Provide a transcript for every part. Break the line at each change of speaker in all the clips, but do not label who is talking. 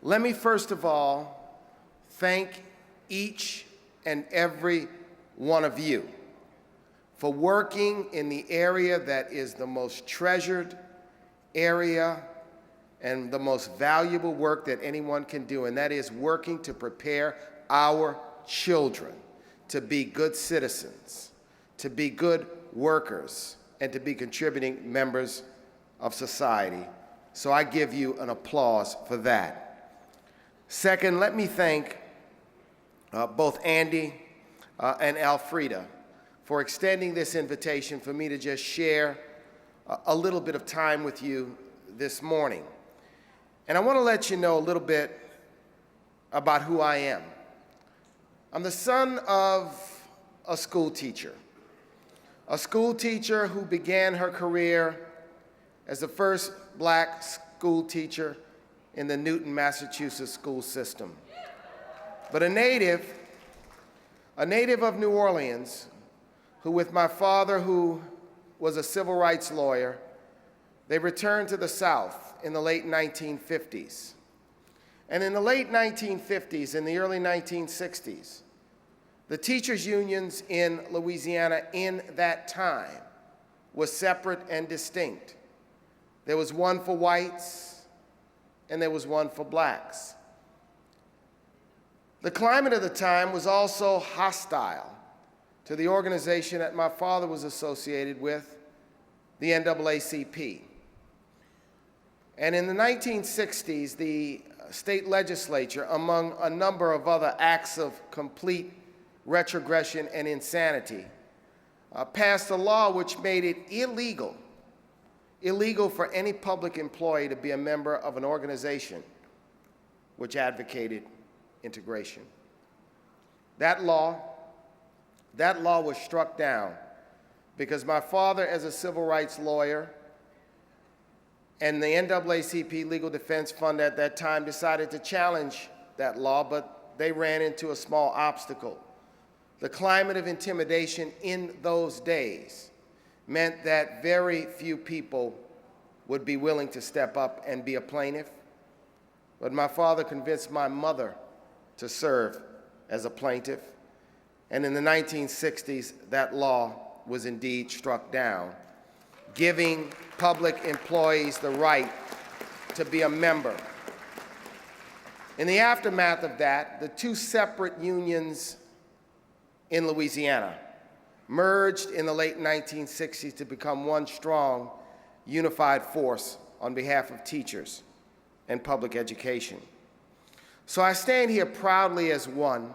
Let me first of all thank each and every one of you for working in the area that is the most treasured area and the most valuable work that anyone can do, and that is working to prepare our children to be good citizens, to be good workers, and to be contributing members of society. So I give you an applause for that. Second, let me thank both Andy and Alfreda for extending this invitation for me to just share a little bit of time with you this morning. And I want to let you know a little bit about who I am. I'm the son of a school teacher who began her career as the first black school teacher in the Newton, Massachusetts school system. But a native of New Orleans, who with my father, who was a civil rights lawyer, they returned to the South in the late 1950s. And in the late 1950s and the early 1960s, the teachers' unions in Louisiana in that time were separate and distinct. There was one for whites, and there was one for blacks. The climate of the time was also hostile to the organization that my father was associated with, the NAACP. And in the 1960s, the state legislature, among a number of other acts of complete retrogression and insanity, passed a law which made it illegal for any public employee to be a member of an organization which advocated integration. That law was struck down because my father, as a civil rights lawyer, and the NAACP Legal Defense Fund at that time decided to challenge that law, but they ran into a small obstacle. The climate of intimidation in those days meant that very few people would be willing to step up and be a plaintiff. But my father convinced my mother to serve as a plaintiff. And in the 1960s, that law was indeed struck down, giving public employees the right to be a member. In the aftermath of that, the two separate unions in Louisiana merged in the late 1960s to become one strong, unified force on behalf of teachers and public education. So I stand here proudly as one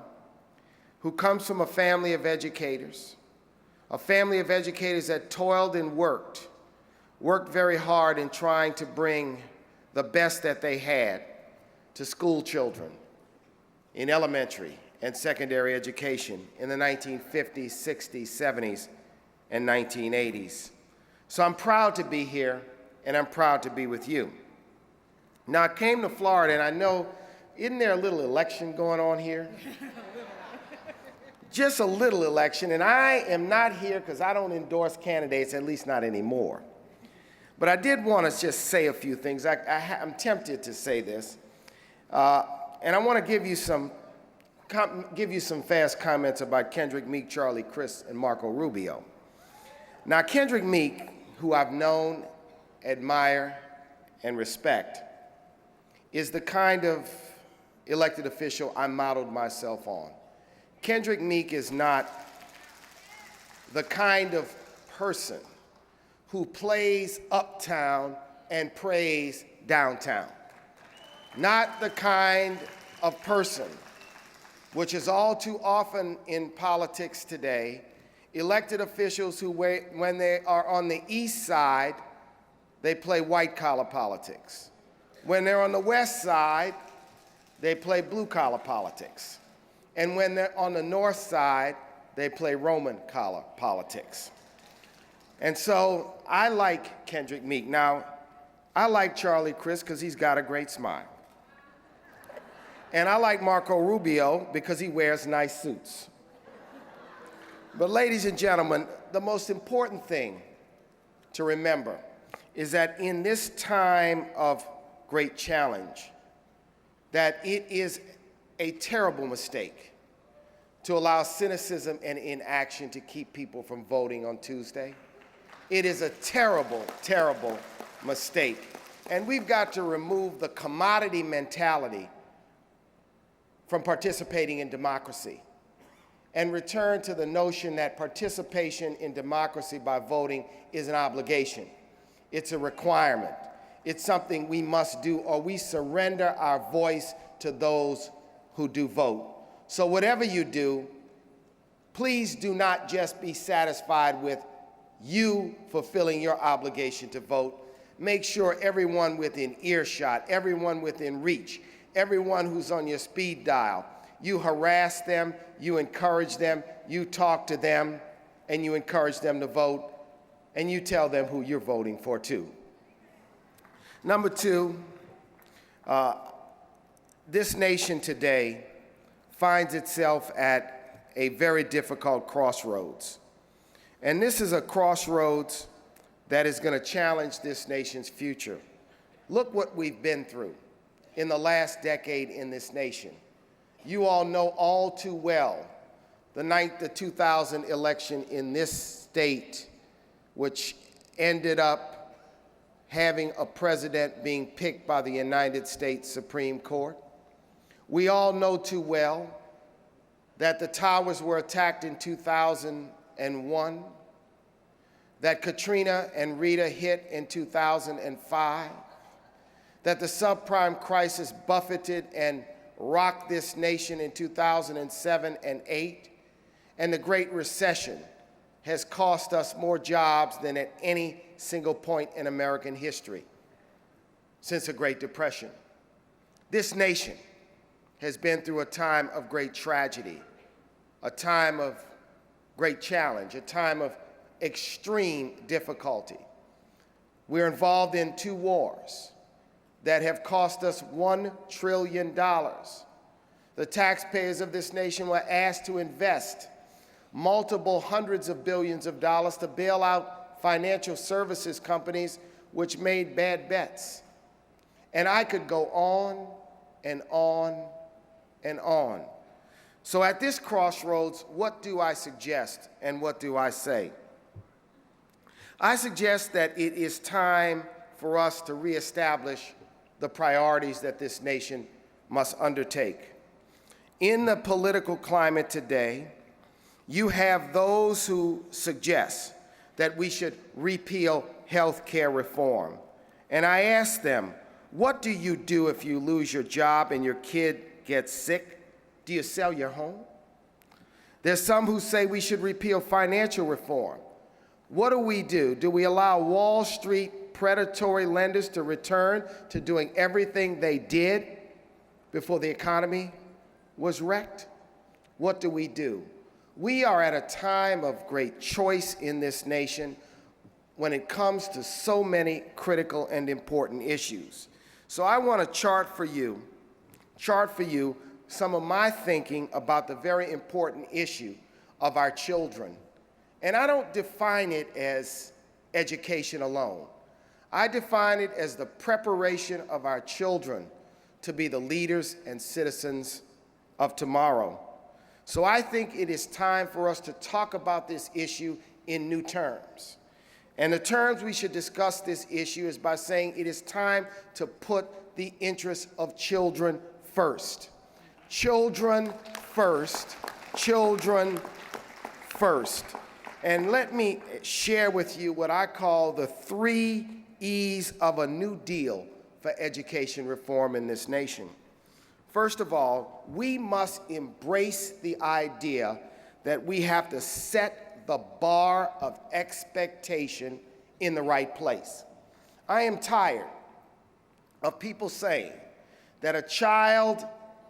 who comes from a family of educators that toiled and worked very hard in trying to bring the best that they had to school children in elementary and secondary education in the 1950s, 60s, 70s, and 1980s. So I'm proud to be here, and I'm proud to be with you. Now, I came to Florida, and I know, isn't there a little election going on here? Just a little election, and I am not here because I don't endorse candidates, at least not anymore. But I did want to just say a few things. I'm tempted to say this, and I want to give you some fast comments about Kendrick Meek, Charlie Crist, and Marco Rubio. Now, Kendrick Meek, who I've known, admire, and respect, is the kind of elected official I modeled myself on. Kendrick Meek is not the kind of person who plays uptown and prays downtown. Not the kind of person, which is all too often in politics today, elected officials who, when they are on the east side, they play white-collar politics. When they're on the west side, they play blue-collar politics. And when they're on the north side, they play Roman-collar politics. And so I like Kendrick Meek. Now, I like Charlie Crist because he's got a great smile. And I like Marco Rubio because he wears nice suits. But ladies and gentlemen, the most important thing to remember is that in this time of great challenge, that it is a terrible mistake to allow cynicism and inaction to keep people from voting on Tuesday. It is a terrible, terrible mistake. And we've got to remove the commodity mentality from participating in democracy and return to the notion that participation in democracy by voting is an obligation. It's a requirement. It's something we must do, or we surrender our voice to those who do vote. So whatever you do, please do not just be satisfied with you fulfilling your obligation to vote. Make sure everyone within earshot, everyone within reach, everyone who's on your speed dial, you harass them, you encourage them, you talk to them, and you encourage them to vote, and you tell them who you're voting for too. Number two, this nation today finds itself at a very difficult crossroads. And this is a crossroads that is going to challenge this nation's future. Look what we've been through in the last decade in this nation. You all know all too well the 2000 election in this state, which ended up having a president being picked by the United States Supreme Court. We all know too well that the towers were attacked in 2001, that Katrina and Rita hit in 2005, that the subprime crisis buffeted and rocked this nation in 2007 and 8, and the Great Recession has cost us more jobs than at any single point in American history since the Great Depression. This nation has been through a time of great tragedy, a time of great challenge, a time of extreme difficulty. We're involved in 2 wars that have cost us $1 trillion. The taxpayers of this nation were asked to invest multiple hundreds of billions of dollars to bail out financial services companies which made bad bets. And I could go on and on and on. So at this crossroads, what do I suggest and what do I say? I suggest that it is time for us to reestablish the priorities that this nation must undertake. In the political climate today, you have those who suggest that we should repeal health care reform. And I ask them, what do you do if you lose your job and your kid gets sick? Do you sell your home? There's some who say we should repeal financial reform. What do? Do we allow Wall Street predatory lenders to return to doing everything they did before the economy was wrecked? What do? We are at a time of great choice in this nation when it comes to so many critical and important issues. So I want to chart for you some of my thinking about the very important issue of our children. And I don't define it as education alone. I define it as the preparation of our children to be the leaders and citizens of tomorrow. So I think it is time for us to talk about this issue in new terms. And the terms we should discuss this issue is by saying it is time to put the interests of children first. Children first, children first. And let me share with you what I call the 3 E's of a New Deal for education reform in this nation. First of all, we must embrace the idea that we have to set the bar of expectation in the right place. I am tired of people saying that a child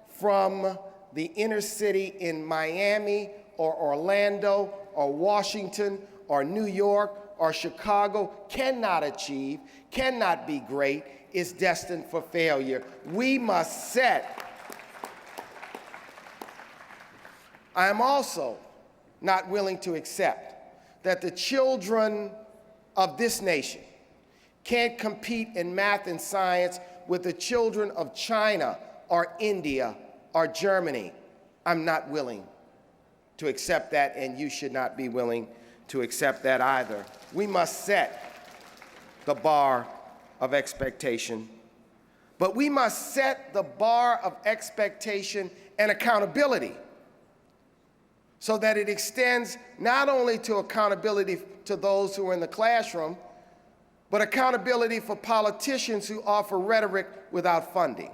from the inner city in Miami or Orlando or Washington or New York or Chicago cannot achieve, cannot be great, is destined for failure. We must set. I am also not willing to accept that the children of this nation can't compete in math and science with the children of China, or India or Germany. I'm not willing to accept that, and you should not be willing to accept that either. We must set the bar of expectation, but we must set the bar of expectation and accountability so that it extends not only to accountability to those who are in the classroom, but accountability for politicians who offer rhetoric without funding.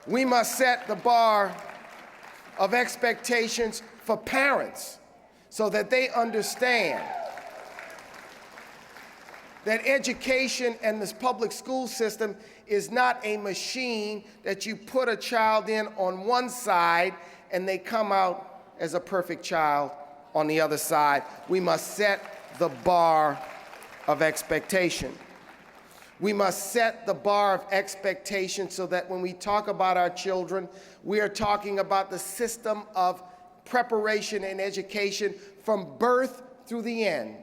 We must set the bar of expectations for parents so that they understand that education and this public school system is not a machine that you put a child in on one side and they come out as a perfect child on the other side. We must set the bar of expectation. We must set the bar of expectation so that when we talk about our children, we are talking about the system of preparation and education from birth through the end.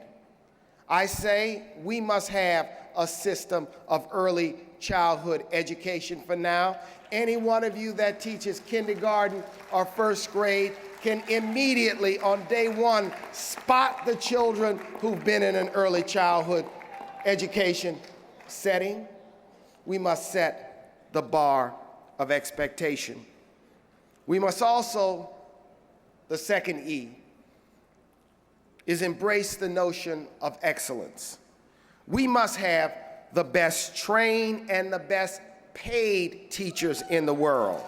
I say we must have a system of early childhood education for now. Any one of you that teaches kindergarten or first grade can immediately on day one spot the children who've been in an early childhood education setting. We must set the bar of expectation. We must also, the second E, is embrace the notion of excellence. We must have the best trained and the best paid teachers in the world.